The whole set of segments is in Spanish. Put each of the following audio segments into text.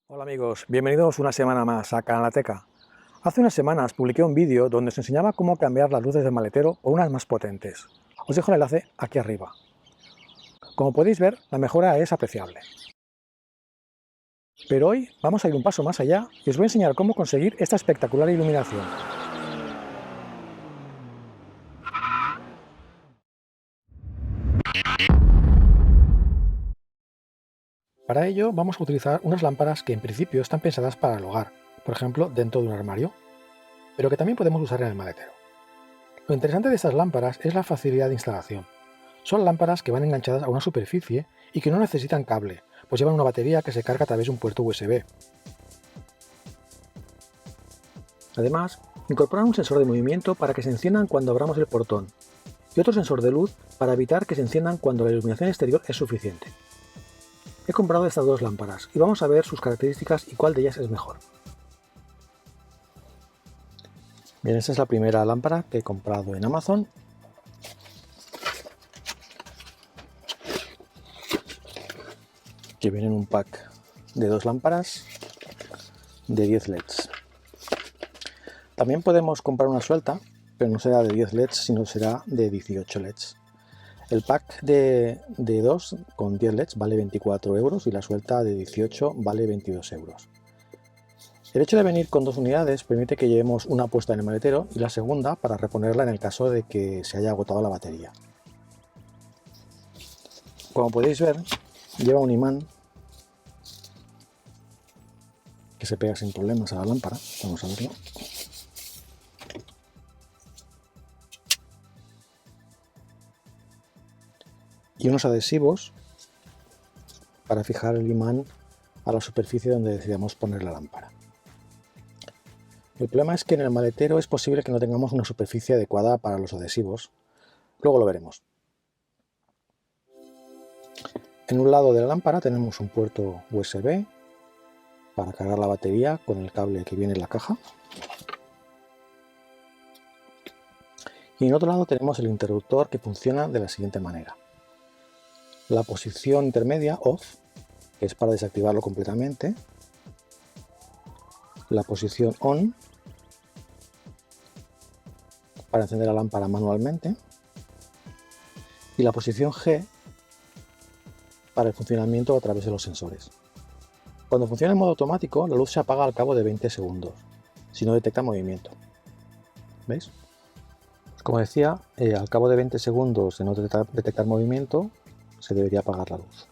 Hola amigos, bienvenidos una semana más a Canalateca. Hace unas semanas publiqué un vídeo donde os enseñaba cómo cambiar las luces del maletero por unas más potentes. Os dejo el enlace aquí arriba. Como podéis ver, la mejora es apreciable. Pero hoy vamos a ir un paso más allá y os voy a enseñar cómo conseguir esta espectacular iluminación. Para ello vamos a utilizar unas lámparas que en principio están pensadas para el hogar, por ejemplo dentro de un armario, pero que también podemos usar en el maletero. Lo interesante de estas lámparas es la facilidad de instalación. Son lámparas que van enganchadas a una superficie y que no necesitan cable, pues llevan una batería que se carga a través de un puerto USB. Además, incorporan un sensor de movimiento para que se enciendan cuando abramos el portón y otro sensor de luz para evitar que se enciendan cuando la iluminación exterior es suficiente. He comprado estas dos lámparas y vamos a ver sus características y cuál de ellas es mejor. Bien, esta es la primera lámpara que he comprado en Amazon. Que viene en un pack de dos lámparas de 10 LEDs. También podemos comprar una suelta, pero no será de 10 LEDs, sino será de 18 LEDs. El pack de 2 con 10 LEDs vale 24 euros y la suelta de 18 vale 22 euros. El hecho de venir con dos unidades permite que llevemos una puesta en el maletero y la segunda para reponerla en el caso de que se haya agotado la batería. Como podéis ver, lleva un imán que se pega sin problemas a la lámpara. Vamos a verlo. Y unos adhesivos para fijar el imán a la superficie donde decidamos poner la lámpara. El problema es que en el maletero es posible que no tengamos una superficie adecuada para los adhesivos. Luego lo veremos. En un lado de la lámpara tenemos un puerto USB para cargar la batería con el cable que viene en la caja. Y en otro lado tenemos el interruptor que funciona de la siguiente manera. La posición intermedia, off, que es para desactivarlo completamente. La posición on, para encender la lámpara manualmente. Y la posición G, para el funcionamiento a través de los sensores. Cuando funciona en modo automático, la luz se apaga al cabo de 20 segundos, si no detecta movimiento. ¿Veis? Como decía, al cabo de 20 segundos de no detectar movimiento, se debería apagar la luz.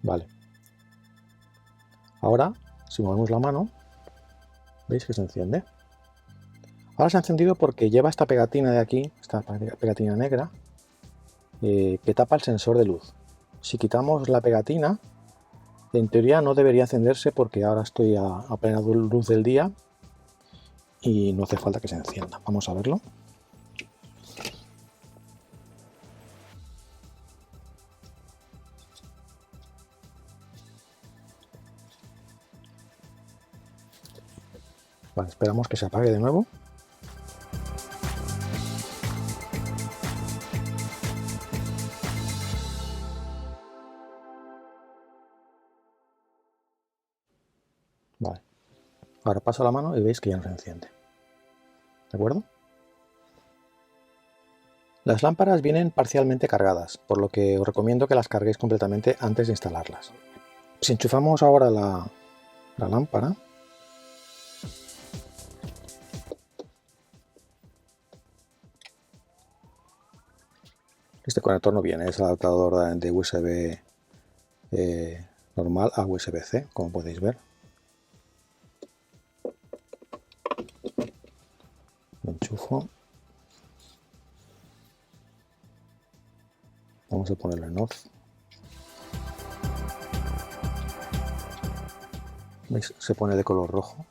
Vale. Ahora, si movemos la mano, veis que se enciende. Ahora se ha encendido porque lleva esta pegatina de aquí, esta pegatina negra, que tapa el sensor de luz. Si quitamos la pegatina, en teoría no debería encenderse porque ahora estoy a plena luz del día y no hace falta que se encienda. Vamos a verlo. Vale, esperamos que se apague de nuevo. Vale. Ahora paso la mano y veis que ya no se enciende. ¿De acuerdo? Las lámparas vienen parcialmente cargadas, por lo que os recomiendo que las carguéis completamente antes de instalarlas. Si enchufamos ahora la lámpara, este conector no viene, es el adaptador de USB normal a USB-C, como podéis ver. Lo enchufo. Vamos a ponerlo en off. ¿Veis? Se pone de color rojo.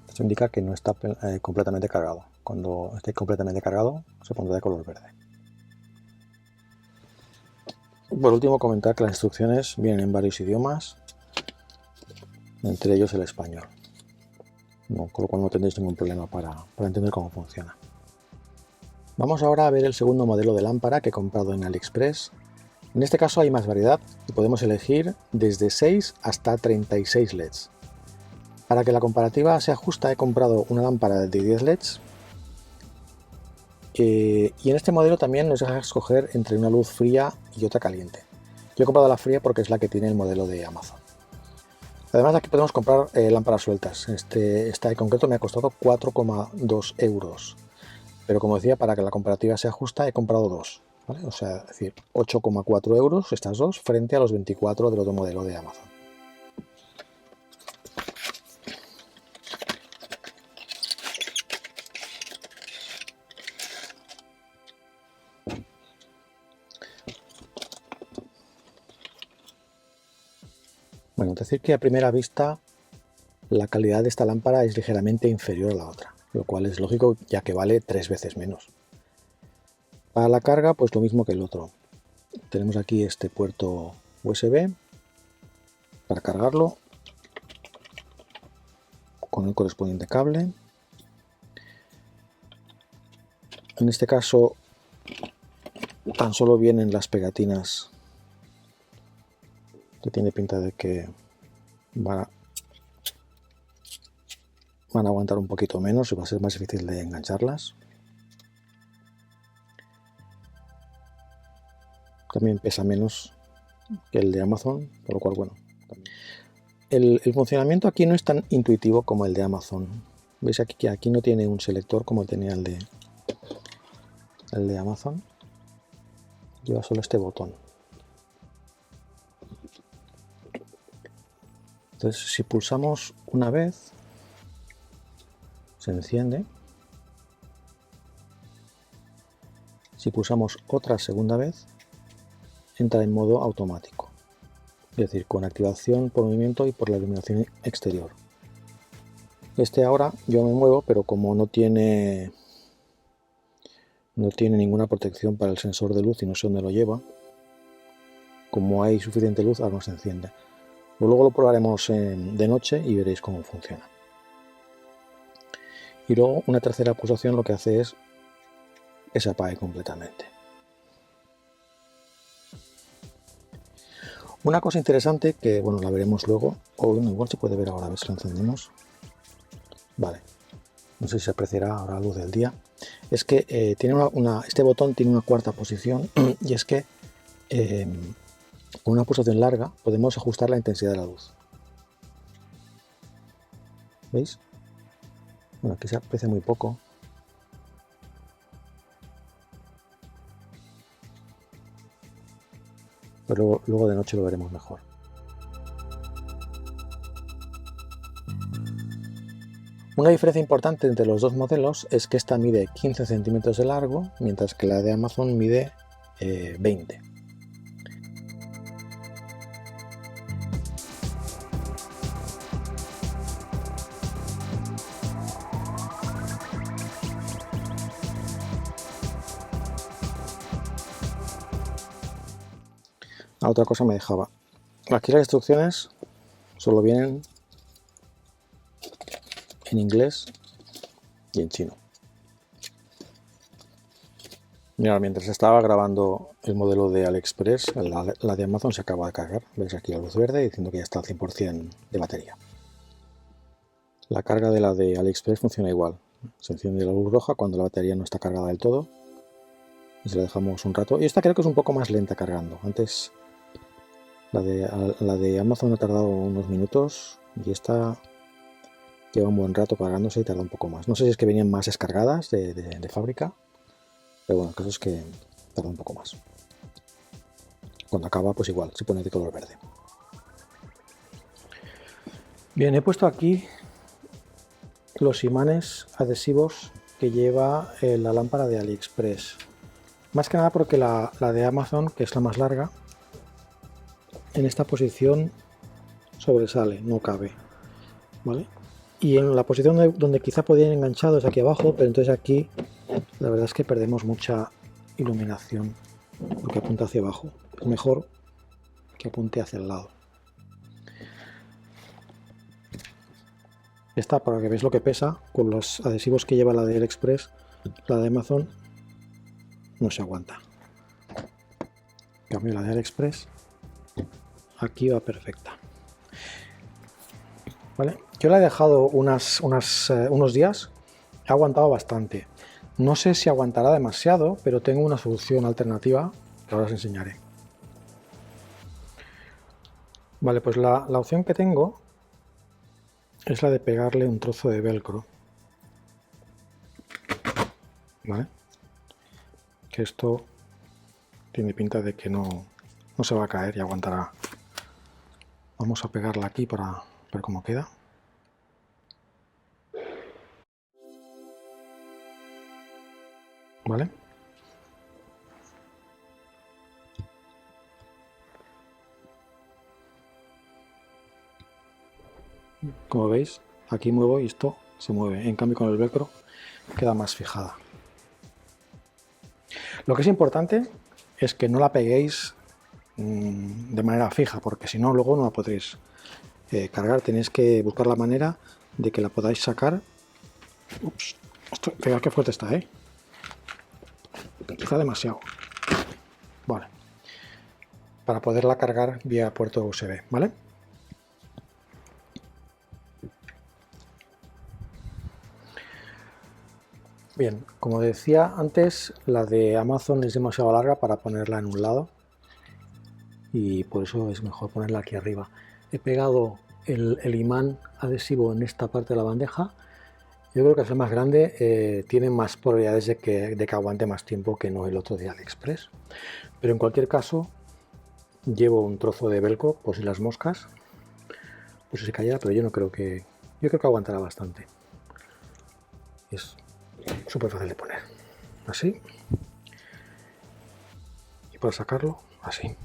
Esto indica que no está completamente cargado. Cuando esté completamente cargado, se pondrá de color verde. Por último, comentar que las instrucciones vienen en varios idiomas, entre ellos el español. Con lo cual no tendréis ningún problema para entender cómo funciona. Vamos ahora a ver el segundo modelo de lámpara que he comprado en AliExpress. En este caso hay más variedad y podemos elegir desde 6 hasta 36 LEDs. Para que la comparativa sea justa he comprado una lámpara de 10 LEDs y en este modelo también nos deja escoger entre una luz fría y otra caliente. Yo he comprado la fría porque es la que tiene el modelo de Amazon. Además aquí podemos comprar lámparas sueltas. Esta en concreto me ha costado 4,2 euros. Pero como decía, para que la comparativa sea justa he comprado dos, ¿vale? O sea, es decir, 8,4 euros estas dos frente a los 24 del otro modelo de Amazon. Bueno, decir que a primera vista la calidad de esta lámpara es ligeramente inferior a la otra, lo cual es lógico ya que vale 3 veces menos. Para la carga, pues lo mismo que el otro. Tenemos aquí este puerto USB para cargarlo con el correspondiente cable. En este caso tan solo vienen las pegatinas, que tiene pinta de que van a aguantar un poquito menos y va a ser más difícil de engancharlas. También pesa menos que el de Amazon, por lo cual bueno. El funcionamiento aquí no es tan intuitivo como el de Amazon. Veis aquí que aquí no tiene un selector como tenía el de Amazon. Lleva solo este botón. Entonces si pulsamos una vez se enciende. Si pulsamos otra segunda vez entra en modo automático, es decir, con activación por movimiento y por la iluminación exterior. Ahora yo me muevo, pero como no tiene ninguna protección para el sensor de luz y no sé dónde lo lleva, como hay suficiente luz ahora no se enciende. Luego lo probaremos de noche y veréis cómo funciona. Y luego una tercera pulsación lo que hace es que se apague completamente. Una cosa interesante que, bueno, la veremos luego, o bueno, igual se puede ver ahora, a ver si lo encendemos. Vale, no sé si se apreciará ahora a la luz del día. Es que este botón tiene una cuarta posición y es que con una pulsación larga podemos ajustar la intensidad de la luz. ¿Veis? Bueno, aquí se aprecia muy poco. Pero luego de noche lo veremos mejor. Una diferencia importante entre los dos modelos es que esta mide 15 centímetros de largo, mientras que la de Amazon mide 20. Otra cosa me dejaba. Aquí las instrucciones solo vienen en inglés y en chino. Mira, mientras estaba grabando el modelo de AliExpress, la de Amazon se acaba de cargar. Veis aquí la luz verde diciendo que ya está al 100% de batería. La carga de la de AliExpress funciona igual. Se enciende la luz roja cuando la batería no está cargada del todo. Y se la dejamos un rato. Y esta creo que es un poco más lenta cargando. Antes la de Amazon ha tardado unos minutos y esta lleva un buen rato cargándose y tarda un poco más. No sé si es que venían más descargadas de fábrica, pero bueno, el caso es que tarda un poco más. Cuando acaba, pues igual, se pone de color verde. Bien, he puesto aquí los imanes adhesivos que lleva la lámpara de AliExpress. Más que nada porque la de Amazon, que es la más larga, en esta posición sobresale, no cabe, ¿vale? Y en la posición donde quizá podían enganchado es aquí abajo, pero entonces aquí la verdad es que perdemos mucha iluminación porque apunta hacia abajo. Es mejor que apunte hacia el lado. Esta, para que veáis lo que pesa, con los adhesivos que lleva la de AliExpress, la de Amazon no se aguanta. En cambio la de AliExpress aquí va perfecta. ¿Vale? Yo la he dejado unos días, ha aguantado bastante. No sé si aguantará demasiado, pero tengo una solución alternativa que ahora os enseñaré. Vale, pues la opción que tengo es la de pegarle un trozo de velcro. ¿Vale? Que esto tiene pinta de que no se va a caer y aguantará. Vamos a pegarla aquí para ver cómo queda. ¿Vale? Como veis, aquí muevo y esto se mueve. En cambio, con el velcro queda más fijada. Lo que es importante es que no la peguéis de manera fija, porque si no, luego no la podréis cargar. Tenéis que buscar la manera de que la podáis sacar. Ups, fijaos qué fuerte está, ¿eh? Está demasiado. Vale. Para poderla cargar vía puerto USB, ¿vale? Bien, como decía antes, la de Amazon es demasiado larga para ponerla en un lado y por eso es mejor ponerla aquí arriba. He pegado el imán adhesivo en esta parte de la bandeja. Yo creo que al ser más grande tiene más probabilidades de que aguante más tiempo que no el otro de AliExpress. Pero en cualquier caso, llevo un trozo de velcro por si las moscas, por si se cayera, pero yo creo que aguantará bastante. Es súper fácil de poner. Así. Y para sacarlo, así.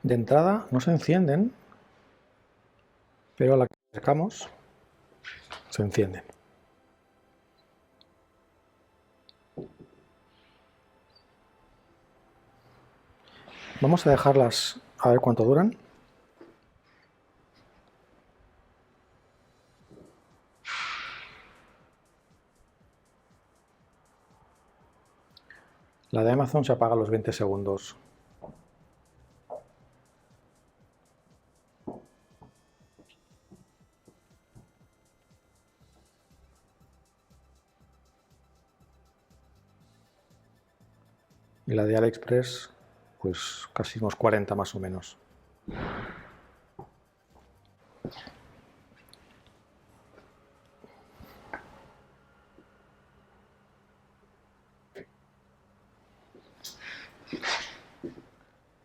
De entrada no se encienden, pero a la que acercamos se encienden. Vamos a dejarlas a ver cuánto duran. La de Amazon se apaga a los 20 segundos. Y la de AliExpress, pues casi unos 40 más o menos.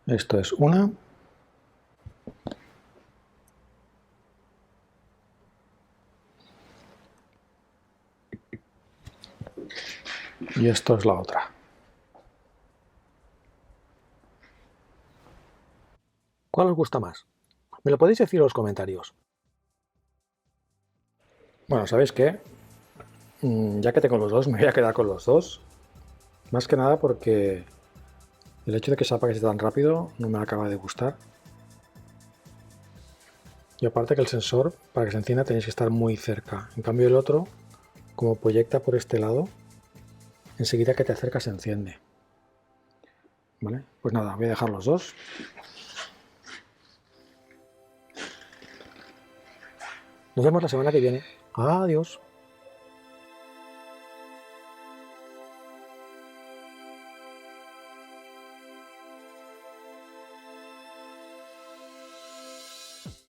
Esto es una. Y esto es la otra. ¿Cuál os gusta más? Me lo podéis decir en los comentarios. Bueno, ¿sabéis qué? Ya que tengo los dos, me voy a quedar con los dos. Más que nada porque el hecho de que se apague tan rápido no me acaba de gustar. Y aparte que el sensor, para que se encienda, tenéis que estar muy cerca. En cambio el otro, como proyecta por este lado, enseguida que te acercas se enciende. ¿Vale? Pues nada, voy a dejar los dos. Nos vemos la semana que viene. Adiós.